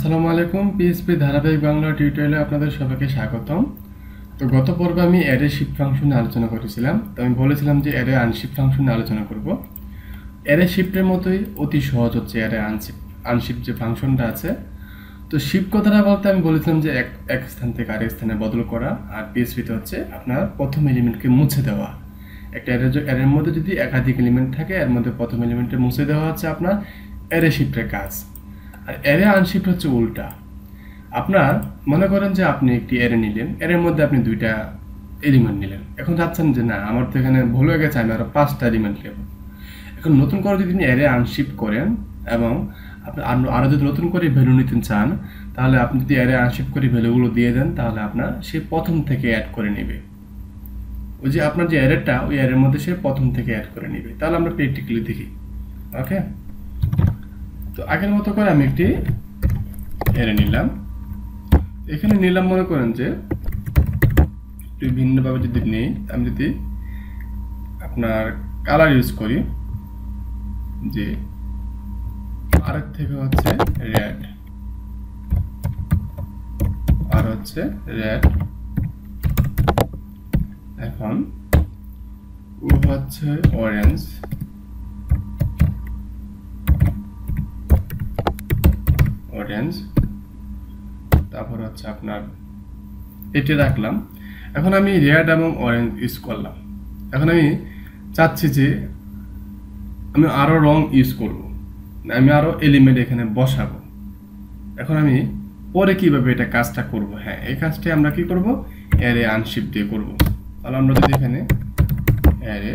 আসসালামু আলাইকুম। পিএসপি ধারাবাহিক বাংলা টিউটোরিয়ালে আপনাদের সবাইকে স্বাগতম। তো গত পর্বে আমি অ্যারে শিফট ফাংশন নিয়ে আলোচনা করেছিলাম। তো আমি বলেছিলাম যে অ্যারে আনশিফট ফাংশন নিয়ে আলোচনা করব। অ্যারে শিফটের মতোই অতি সহজ হচ্ছে অ্যারে আনশিফট যে ফাংশনটা আছে। তো শিফট কথাটা বলতে আমি বলেছিলাম যে এক স্থান থেকে আরেক স্থানে বদল করা, আর পিএসপিতে হচ্ছে আপনার প্রথম এলিমেন্টকে মুছে দেওয়া। একটা অ্যারের মধ্যে যদি একাধিক এলিমেন্ট থাকে, এর মধ্যে প্রথম এলিমেন্টে মুছে দেওয়া হচ্ছে আপনার অ্যারে শিফটের কাজ। আর অ্যারে আনশিফট হচ্ছে উল্টা। আপনার মনে করেন যে আপনি একটি অ্যারে নিলেন, অ্যারের মধ্যে আপনি দুইটা এলিমেন্ট নিলেন। এখন চাচ্ছেন যে না, আমার তো এখানে ভুল হয়ে গেছে, আমি আরো 5টা এলিমেন্ট নেব। এখন নতুন করে যদি অ্যারে আনশিফট করেন এবং আপনি আরো যদি নতুন করে ভ্যালু নিতে চান, তাহলে আপনি যদি অ্যারে আনশিফট করে ভ্যালুগুলো দিয়ে দেন, তাহলে আপনার সে প্রথম থেকে অ্যাড করে নেবে। ওই যে আপনার যে অ্যারেটা, ওই অ্যারের মধ্যে সে প্রথম থেকে অ্যাড করে নেবে। তাহলে আমরা প্র্যাকটিক্যালি দেখি। ওকে, তো আগের মতো করে আমি একটি অ্যারে নিলাম। এখানে নিলাম, মনে করেন যে একটু ভিন্নভাবে যদি নেই, আমি যদি আপনার কালার ইউজ করি, যে আরেক থেকে হচ্ছে রেড, আর হচ্ছে রেড, এখন ও হচ্ছে অরেঞ্জ, অরেঞ্জ, তারপর হচ্ছে আপনার এটি রাখলাম। এখন আমি রেড এবং অরেঞ্জ ইউজ করলাম। এখন আমি চাচ্ছি যে আমি আরো রং ইউজ করব, আমি আরো এলিমেন্ট এখানে বসাবো। এখন আমি পরে কিভাবে এটা কাজটা করব? হ্যাঁ, এই কাজটি আমরা কি করব? অ্যারে আনশিফট দিয়ে করব। তাহলে আমরা যদি এখানে অ্যারে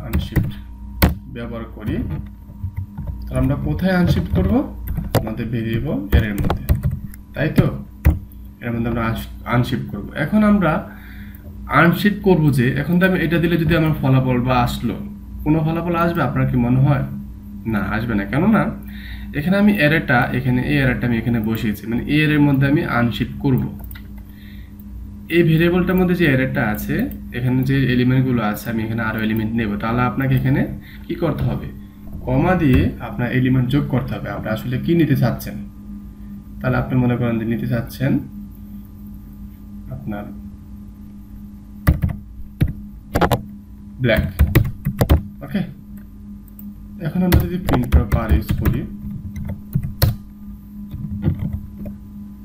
আনশিফট ব্যবহার করি, তাহলে আমরা কোথায় আনশিফট করব? আমাদের ভেরিয়েবল অ্যারের মধ্যে, তাই তো? এর মধ্যে আমরা আনশিফট করব। এখন আমরা আনশিফট করব যে, এখন তো আমি এটা দিলে যদি আমার ফলাফল বা আসলো, কোনো ফলাফল আসবে আপনার কি মনে হয়? না, আসবে না। কেননা এখানে আমি অ্যারেটা, এখানে এই অ্যারেটা আমি এখানে বসিয়েছি, মানে এই অ্যারের মধ্যে আমি আনশিফট করব। এই ভেরিয়েবলটার মধ্যে যে অ্যারেটা আছে, এখানে যে এলিমেন্টগুলো আছে, আমি এখানে আরো এলিমেন্ট নেব। তাহলে আপনাকে এখানে কি করতে হবে? কমা দিয়ে আপনার এলিমেন্ট যোগ করতে হবে। আপনি আসলে কি নিতে চাচ্ছেন? তাহলে আপনি মনে করেন যে নিতে চাচ্ছেন আপনার ব্ল্যাক। ওকে, এখন আমরা যদি প্রিন্ট বার ইউজ করি,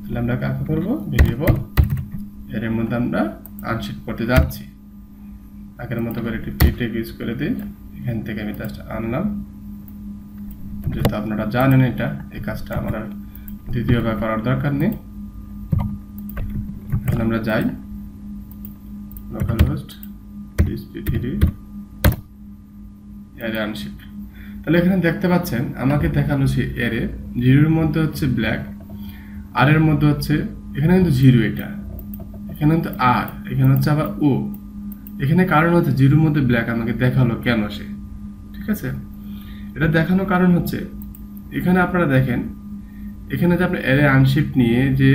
তাহলে আমরা কাকে করব? ভেরিয়েবল এর মধ্যে আমরা আনশিফট করতে যাচ্ছি। আগের মতো করে একটি প্রিটেক ইউজ করে দিই। এখান থেকে আমি জাস্ট আনলাম, যেহেতু আপনারা জানেন এটা, এই কাজটা আমার আর দ্বিতীয়বার করার দরকার নেই। এখন আমরা যাই local host PHP3 array unshift. তাহলে এখানে দেখতে পাচ্ছেন আমাকে দেখালো সে অ্যারে 0 এর মধ্যে হচ্ছে ব্ল্যাক, আর এর মধ্যে হচ্ছে, এখানে কিন্তু 0, এটা এখানে কিন্তু আর, এখানে হচ্ছে আবার ও। এখানে কারণ হচ্ছে 0 এর মধ্যে ব্ল্যাক আমাকে দেখালো কেন সে, ঠিক আছে? এটা দেখানোর কারণ হচ্ছে, এখানে আপনারা দেখেন, এখানে যে আপনি অ্যারে আনশিফট নিয়ে যে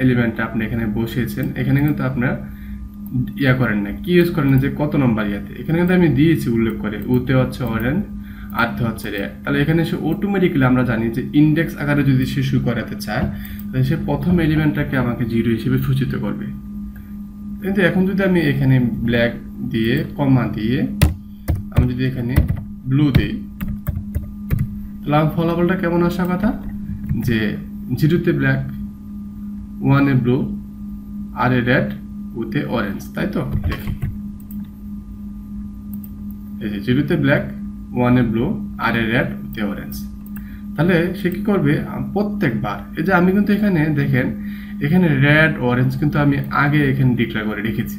এলিমেন্টটা আপনি এখানে বসিয়েছেন, এখানে কিন্তু আপনার ইয়া করেন না, কি ইউজ করেন না যে কত নম্বর ইয়াতে। এখানে কিন্তু আমি দিয়েছি উল্লেখ করে, ওতে হচ্ছে অরেঞ্জ, আরতে হচ্ছে রেড। তাহলে এখানে সে অটোমেটিক্যালি আমরা জানি যে ইন্ডেক্স আকারে যদি সে শুরু করাতে চায়, তাহলে সে প্রথম এলিমেন্টটাকে আমাকে 0 হিসেবে সূচিত করবে। কিন্তু এখন যদি আমি এখানে ব্ল্যাক দিয়ে কমা দিয়ে আমি যদি এখানে ব্লু দিই, তাহলে আমার ফলাফলটা কেমন আসার কথা? যে 0-তে black, 1-এ blue, R a red, ওতে অরেঞ্জ, তাই তো? দেখি, এই যে 0-তে black, 1-এ blue, R a red, ওতে অরেঞ্জ। তাহলে সে কি করবে? প্রত্যেকবার, এই যে আমি কিন্তু এখানে দেখেন, এখানে রেড অরেঞ্জ কিন্তু আমি আগে এখানে ডিক্লেয়ার করে রেখেছি।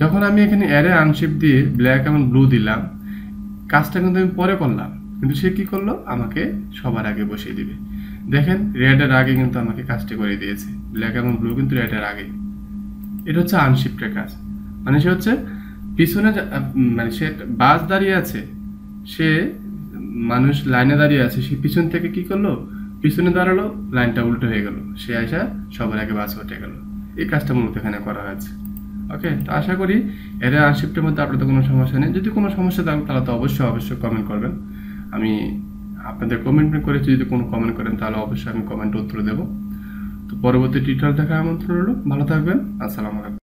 যখন আমি এখানে অ্যারে আনশিফট দিয়ে ব্ল্যাক এবং ব্লু দিলাম, কাজটা কিন্তু আমি পরে করলাম, কিন্তু সে কি করলো? আমাকে সবার আগে বসিয়ে দিবে। দেখেন, রেডের আগে কিন্তু আমাকে কাজটি করে দিয়েছে, ব্ল্যাক এবং ব্লু কিন্তু রেডের আগে। এটা হচ্ছে আনশিফটের কাজ। মানে সে হচ্ছে পিছনে, মানে সে বাস দাঁড়িয়ে আছে, সে মানুষ লাইনে দাঁড়িয়ে আছে, সে পিছন থেকে কি করলো? পিছনে দাঁড়ালো, লাইনটা উল্টো হয়ে গেল, সে আসা সবার আগে বাস উঠে গেল। এই কাজটা মূলত এখানে করা হয়েছে। ওকে, তো আশা করি এর আনশিফটের মধ্যে আপনাদের কোনো সমস্যা নেই। যদি কোনো সমস্যা থাকে তাহলে তো অবশ্যই কমেন্ট করবেন, আমি আপনাদের কমেন্ট করে যদি কোনো কমেন্ট করেন তাহলে অবশ্যই আমি কমেন্ট উত্তর দেব। তো পরবর্তী টিউটোরিয়াল দেখার আমন্ত্রণ রইল। ভালো থাকবেন। আসসালামু আলাইকুম।